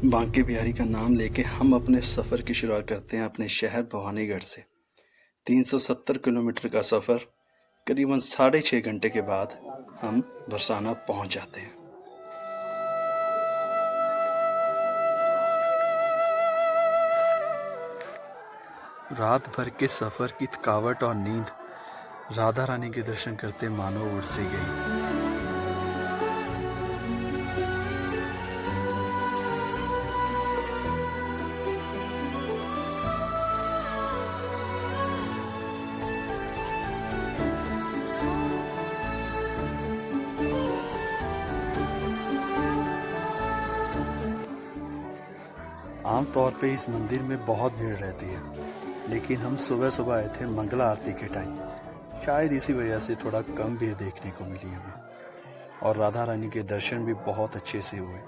बांके बिहारी का नाम लेके हम अपने सफ़र की शुरुआत करते हैं अपने शहर भवानीगढ़ से। 370 किलोमीटर का सफ़र करीबन 6.5 घंटे के बाद हम बरसाना पहुंच जाते हैं। रात भर के सफ़र की थकावट और नींद राधा रानी के दर्शन करते मानो उड़ सी गई। आमतौर पे इस मंदिर में बहुत भीड़ रहती है, लेकिन हम सुबह सुबह आए थे मंगला आरती के टाइम। शायद इसी वजह से थोड़ा कम भीड़ देखने को मिली हमें। और राधा रानी के दर्शन भी बहुत अच्छे से हुए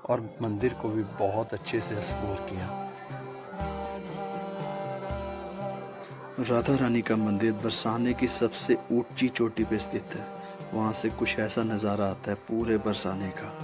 और मंदिर को भी बहुत अच्छे से एक्सप्लोर किया। राधा रानी का मंदिर बरसाने की सबसे ऊंची चोटी पे स्थित है। वहाँ से कुछ ऐसा नज़ारा आता है पूरे बरसाने का।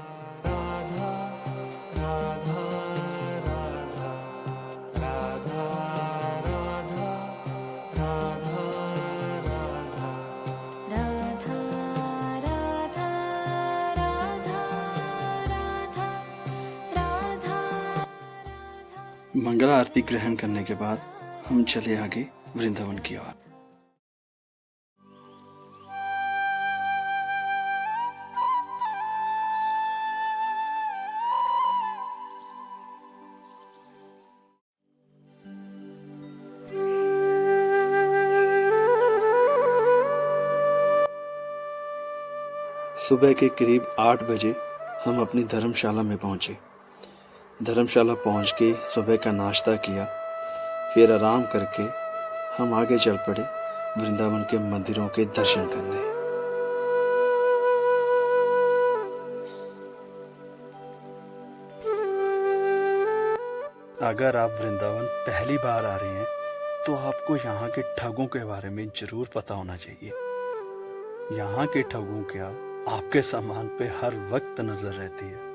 मंगला आरती ग्रहण करने के बाद हम चले आगे वृंदावन की ओर। सुबह के करीब 8 बजे हम अपनी धर्मशाला में पहुंचे। धर्मशाला पहुंच के सुबह का नाश्ता किया, फिर आराम करके हम आगे चल पड़े वृंदावन के मंदिरों के दर्शन करने। अगर आप वृंदावन पहली बार आ रहे हैं तो आपको यहाँ के ठगों के बारे में जरूर पता होना चाहिए। यहाँ के ठगों क्या आपके सामान पे हर वक्त नजर रहती है।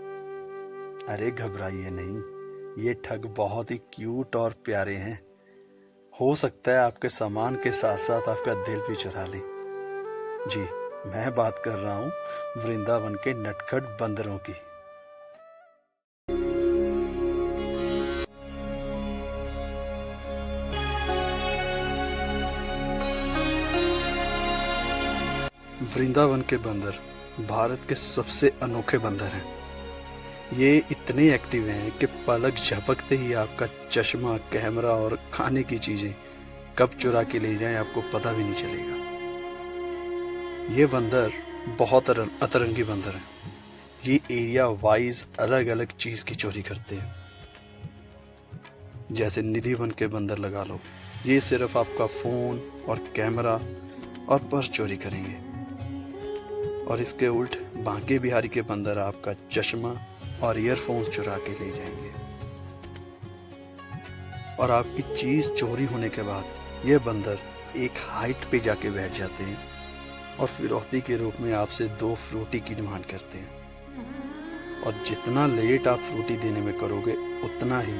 अरे घबराइए नहीं, ये ठग बहुत ही क्यूट और प्यारे हैं। हो सकता है आपके सामान के साथ साथ आपका दिल भी चुरा ले। जी, मैं बात कर रहा हूँ वृंदावन के नटखट बंदरों की। वृंदावन के बंदर भारत के सबसे अनोखे बंदर हैं। ये इतने एक्टिव हैं कि पलक झपकते ही आपका चश्मा, कैमरा और खाने की चीजें कब चुरा के ले जाएं आपको पता भी नहीं चलेगा। ये बंदर बहुत अतरंगी बंदर हैं। ये एरिया वाइज अलग अलग चीज की चोरी करते हैं। जैसे निधिवन के बंदर लगा लो, ये सिर्फ आपका फोन और कैमरा और पर्स चोरी करेंगे। और इसके उल्ट बांके बिहारी के बंदर आपका चश्मा और ईयरफोन्स चुरा के ले जाएंगे। और आपकी चीज चोरी होने के बाद ये बंदर एक हाइट पे जाके बैठ जाते हैं और फिरौती के रूप में आपसे 2 फ्रूटी की डिमांड करते हैं। और जितना लेट आप फ्रूटी देने में करोगे उतना ही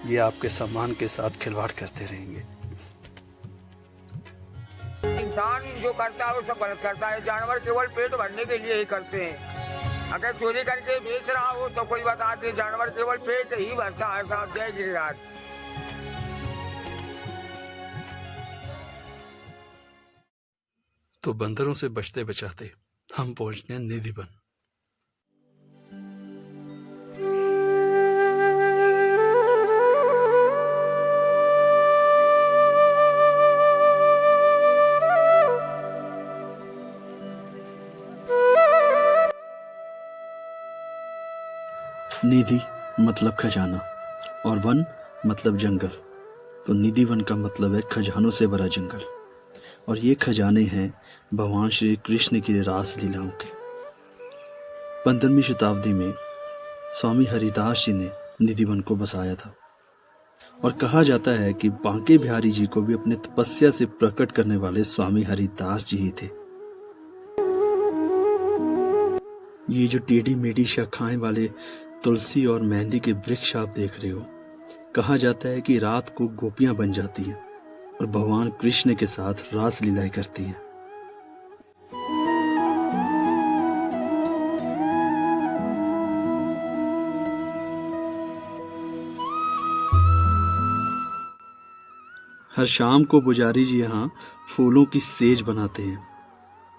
ये आपके सामान के साथ खिलवाड़ करते रहेंगे। इंसान जो करता है वो सब गलत करता है। जानवर केवल पेट भरने के लिए ही करते हैं। अगर चोरी करके बेच रहा हो तो कोई बता दे, जानवर केवल पेट ही भरता है। साहब, जय गिरिराज। तो बंदरों से बचते बचाते हम पहुंचते हैं निधिवन। निधि मतलब खजाना और वन मतलब जंगल। तो निधि वन का मतलब है खजानों से भरा जंगल। और ये खजाने हैं भगवान श्री कृष्ण की रास लीलाओं के। 15वीं शताब्दी में स्वामी हरिदास जी ने निधि वन को बसाया था। और कहा जाता है कि बांके बिहारी जी को भी अपने तपस्या से प्रकट करने वाले स्वामी हरिदास जी ही थे। ये जो टेढ़ी मेढ़ी शाखाएं वाले तुलसी और मेहंदी के वृक्ष आप देख रहे हो। कहा जाता है कि रात को गोपियां बन जाती हैं और भगवान कृष्ण के साथ रास लीलाएं करती हैं। हर शाम को पुजारी जी यहाँ फूलों की सेज बनाते हैं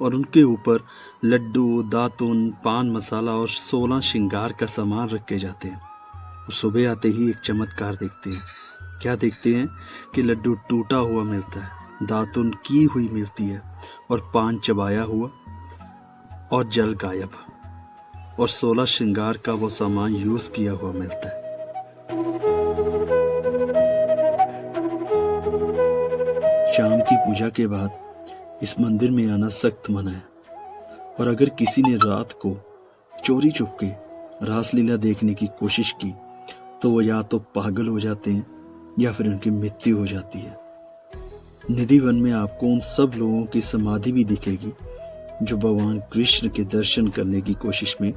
और उनके ऊपर लड्डू, दातुन, पान मसाला और 16 श्रृंगार का सामान रखे जाते हैं। और सुबह आते ही एक चमत्कार देखते हैं। क्या देखते हैं कि लड्डू टूटा हुआ मिलता है, दातुन की हुई मिलती है और पान चबाया हुआ और जल गायब, और 16 श्रृंगार का वो सामान यूज किया हुआ मिलता है। शाम की पूजा के बाद इस मंदिर में आना सख्त मना है, और अगर किसी ने रात को चोरी चुपके रासलीला देखने की कोशिश की तो वो या तो पागल हो जाते हैं या फिर उनकी मृत्यु हो जाती है। निधि वन में आपको उन सब लोगों की समाधि भी दिखेगी जो भगवान कृष्ण के दर्शन करने की कोशिश में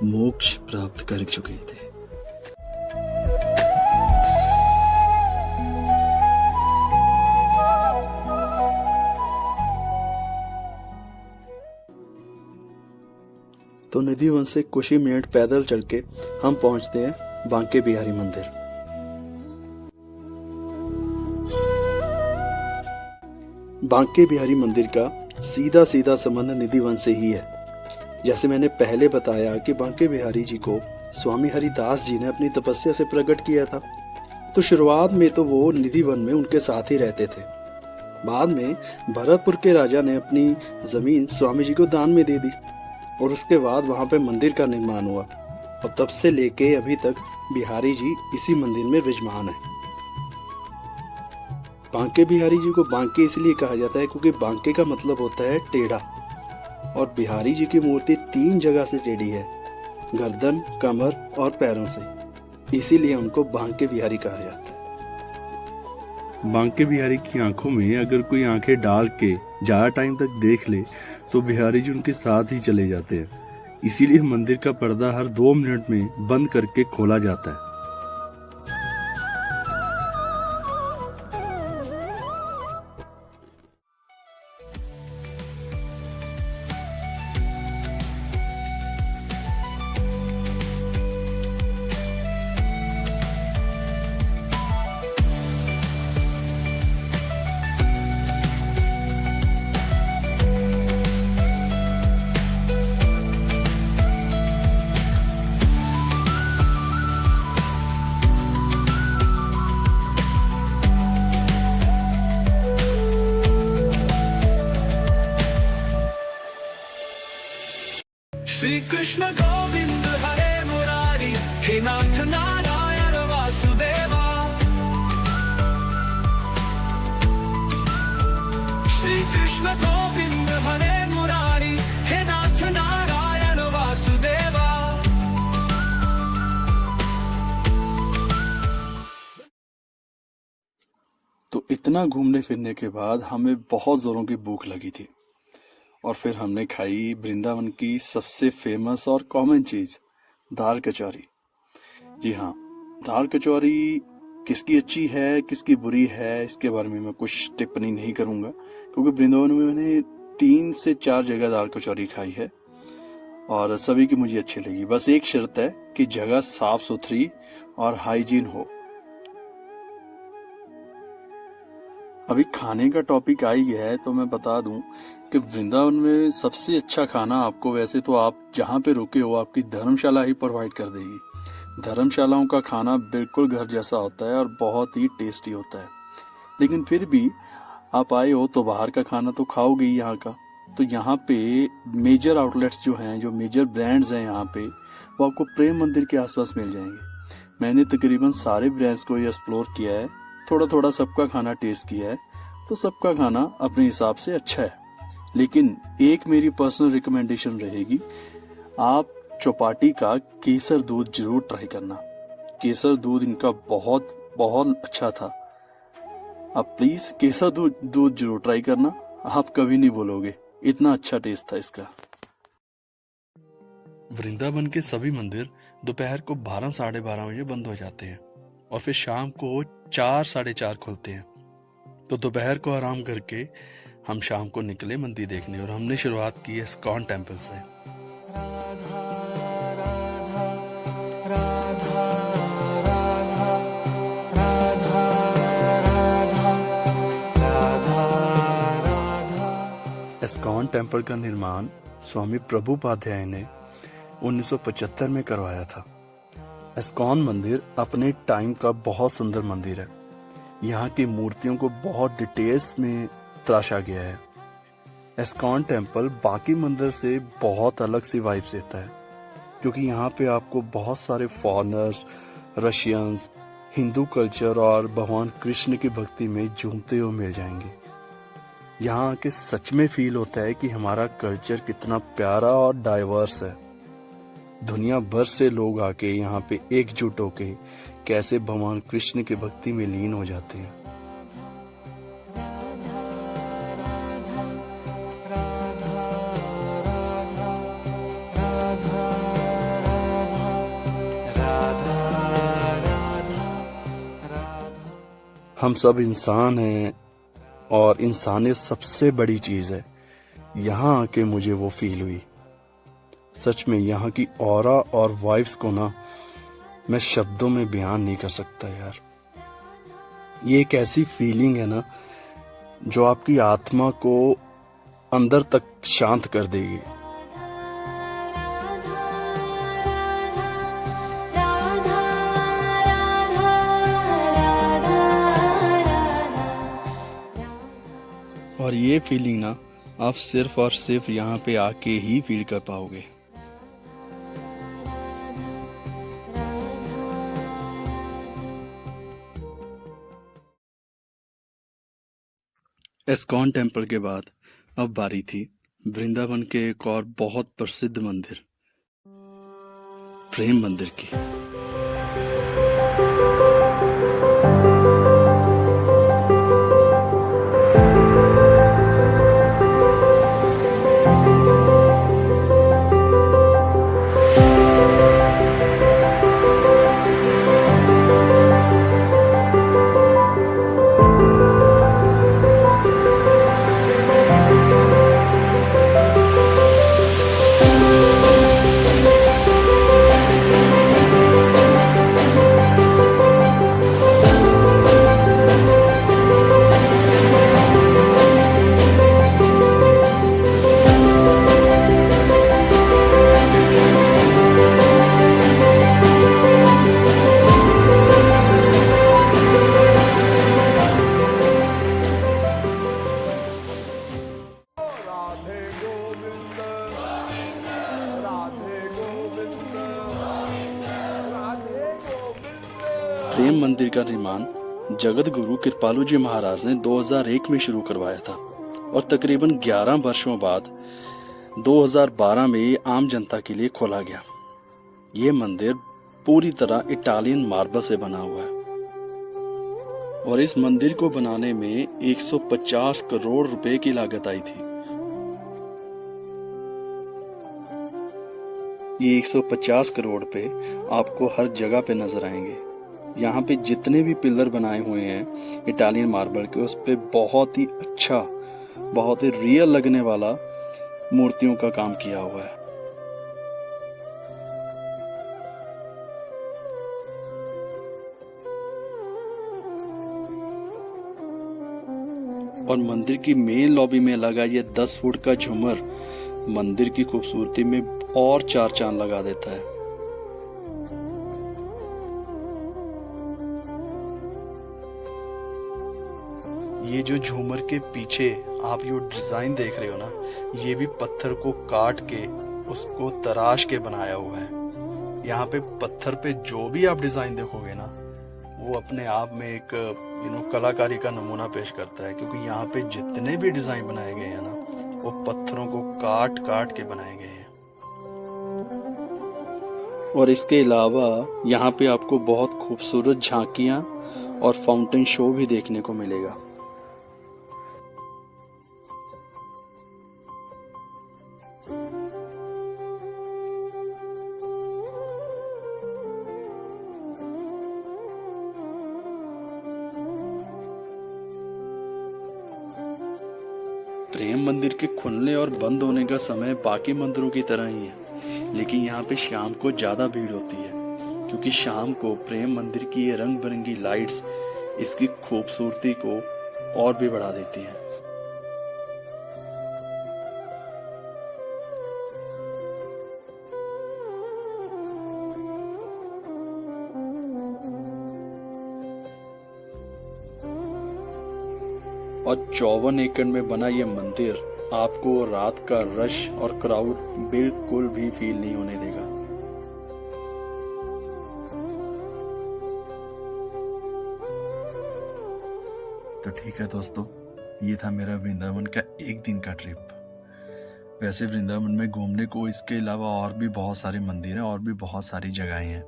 मोक्ष प्राप्त कर चुके थे। तो निधि वन से कुछ ही मिनट पैदल चल के हम पहुंचते हैं बांके बिहारी मंदिर। बांके बिहारी मंदिर का सीधा सीधा संबंध निधि वन से ही है। जैसे मैंने पहले बताया कि बांके बिहारी जी को स्वामी हरिदास जी ने अपनी तपस्या से प्रकट किया था, तो शुरुआत में तो वो निधि वन में उनके साथ ही रहते थे। बाद में भरतपुर के राजा ने अपनी जमीन स्वामी जी को दान में दे दी और उसके बाद वहां पे मंदिर का निर्माण हुआ, और तब से लेके अभी तक बिहारी जी इसी मंदिर में विराजमान है। बांके बिहारी जी को बांके इसलिए कहा जाता है क्योंकि बांके का मतलब होता है टेढ़ा, और बिहारी जी की मूर्ति 3 जगह से टेढ़ी है, गर्दन, कमर और पैरों से, इसीलिए उनको बांके बिहारी कहा जाता है। बांके बिहारी की आंखों में अगर कोई आंखें डाल के ज्यादा टाइम तक देख ले तो बिहारी जी उनके साथ ही चले जाते हैं। इसीलिए मंदिर का पर्दा हर 2 मिनट में बंद करके खोला जाता है। श्री कृष्ण गोविंद हरे मुरारी, हे नाथ नारायण वासुदेवा। श्री कृष्ण गोविंद हरे मुरारी, हे नाथ नारायण वासुदेवा। तो इतना घूमने फिरने के बाद हमें बहुत जोरों की भूख लगी थी, और फिर हमने खाई वृंदावन की सबसे फेमस और कॉमन चीज, दाल कचौरी। जी हाँ, दाल कचौरी किसकी अच्छी है किसकी बुरी है इसके बारे में मैं कुछ टिप्पणी नहीं करूंगा, क्योंकि वृंदावन में मैंने 3 से 4 जगह दाल कचौरी खाई है और सभी की मुझे अच्छी लगी। बस एक शर्त है कि जगह साफ सुथरी और हाइजीन हो। अभी खाने का टॉपिक आ ही गया है तो मैं बता दूं कि वृंदावन में सबसे अच्छा खाना आपको, वैसे तो आप जहाँ पे रुके हो आपकी धर्मशाला ही प्रोवाइड कर देगी। धर्मशालाओं का खाना बिल्कुल घर जैसा होता है और बहुत ही टेस्टी होता है, लेकिन फिर भी आप आए हो तो बाहर का खाना तो खाओगे ही यहाँ का। तो यहाँ पे मेजर आउटलेट्स जो हैं, जो मेजर ब्रांड्स हैं यहाँ पे, वो आपको प्रेम मंदिर के आसपास मिल जाएंगे। मैंने तकरीबन सारे ब्रांड्स को ये एक्सप्लोर किया है, थोड़ा थोड़ा सबका खाना टेस्ट किया है, तो सबका खाना अपने हिसाब से अच्छा है। लेकिन एक मेरी पर्सनल रिकमेंडेशन रहेगी, आप चौपाटी का केसर दूध जरूर ट्राई करना। केसर दूध इनका बहुत बहुत अच्छा था। आप प्लीज केसर दूध जरूर ट्राई करना, आप कभी नहीं बोलोगे, इतना अच्छा टेस्ट था इसका। वृंदावन के सभी मंदिर दोपहर को 12 साढ़े 12 बजे बंद हो जाते हैं और फिर शाम को 4 साढ़े 4 खुलते हैं। तो दोपहर को आराम करके हम शाम को निकले मंदिर देखने और हमने शुरुआत की इस्कॉन टेम्पल से। इस्कॉन टेम्पल का निर्माण स्वामी प्रभुपाध्याय ने 1975 में करवाया था। इस्कॉन मंदिर अपने टाइम का बहुत सुंदर मंदिर है। यहाँ की मूर्तियों को बहुत डिटेल्स में तराशा गया है। इस्कॉन टेम्पल बाकी मंदिर से बहुत अलग सी वाइब्स देता है, क्योंकि यहाँ पे आपको बहुत सारे फॉरेनर्स, रशियंस, हिंदू कल्चर और भगवान कृष्ण की भक्ति में झूमते हुए मिल जाएंगे। यहाँ आके सच में फील होता है कि हमारा कल्चर कितना प्यारा और डाइवर्स है। दुनिया भर से लोग आके यहाँ पे एकजुट होके कैसे भगवान कृष्ण की भक्ति में लीन हो जाते हैं। हम सब इंसान हैं और इंसानियत सबसे बड़ी चीज है। यहाँ आके मुझे वो फील हुई। सच में यहाँ की ऑरा और वाइब्स को ना मैं शब्दों में बयान नहीं कर सकता यार। ये एक ऐसी फीलिंग है ना जो आपकी आत्मा को अंदर तक शांत कर देगी। और ये फीलिंग ना आप सिर्फ और सिर्फ यहाँ पे आके ही फील कर पाओगे। इस्कॉन टेम्पल के बाद अब बारी थी वृंदावन के एक और बहुत प्रसिद्ध मंदिर, प्रेम मंदिर की। प्रेम मंदिर का निर्माण जगत गुरु कृपालु जी महाराज ने 2001 में शुरू करवाया था और तकरीबन 11 वर्षों बाद 2012 में ये आम जनता के लिए खोला गया। ये मंदिर पूरी तरह इटालियन मार्बल से बना हुआ है और इस मंदिर को बनाने में 150 करोड़ रुपए की लागत आई थी। ये 150 करोड़ पे आपको हर जगह पे नजर आएंगे। यहाँ पे जितने भी पिलर बनाए हुए हैं इटालियन मार्बल के, उस पे बहुत ही अच्छा, बहुत ही रियल लगने वाला मूर्तियों का काम किया हुआ है। और मंदिर की मेन लॉबी में लगा ये 10 फुट का झूमर मंदिर की खूबसूरती में और 4 चांद लगा देता है। ये जो झूमर के पीछे आप ये डिजाइन देख रहे हो ना, ये भी पत्थर को काट के उसको तराश के बनाया हुआ है। यहाँ पे पत्थर पे जो भी आप डिजाइन देखोगे ना, वो अपने आप में एक कलाकारी का नमूना पेश करता है, क्योंकि यहाँ पे जितने भी डिजाइन बनाए गए हैं ना, वो पत्थरों को काट काट के बनाए गए हैं। और इसके अलावा यहाँ पे आपको बहुत खूबसूरत झांकियां और फाउंटेन शो भी देखने को मिलेगा। प्रेम मंदिर के खुलने और बंद होने का समय बाकी मंदिरों की तरह ही है, लेकिन यहाँ पे शाम को ज़्यादा भीड़ होती है क्योंकि शाम को प्रेम मंदिर की ये रंग बिरंगी लाइट्स इसकी खूबसूरती को और भी बढ़ा देती हैं। और 54 एकड़ में बना ये मंदिर आपको रात का रश और क्राउड बिल्कुल भी फील नहीं होने देगा। तो ठीक है दोस्तों, ये था मेरा वृंदावन का एक दिन का ट्रिप। वैसे वृंदावन में घूमने को इसके अलावा और भी बहुत सारे मंदिर हैं और भी बहुत सारी जगहें हैं,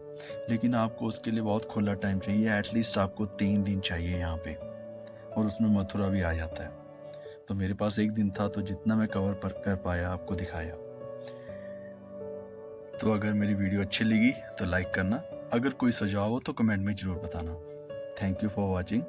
लेकिन आपको उसके लिए बहुत खुला टाइम चाहिए। एटलीस्ट आपको 3 दिन चाहिए यहाँ पे, और उसमें मथुरा भी आ जाता है। तो मेरे पास एक दिन था, तो जितना मैं कवर कर पाया आपको दिखाया। तो अगर मेरी वीडियो अच्छी लगी तो लाइक करना, अगर कोई सुझाव हो तो कमेंट में जरूर बताना। Thank you for watching.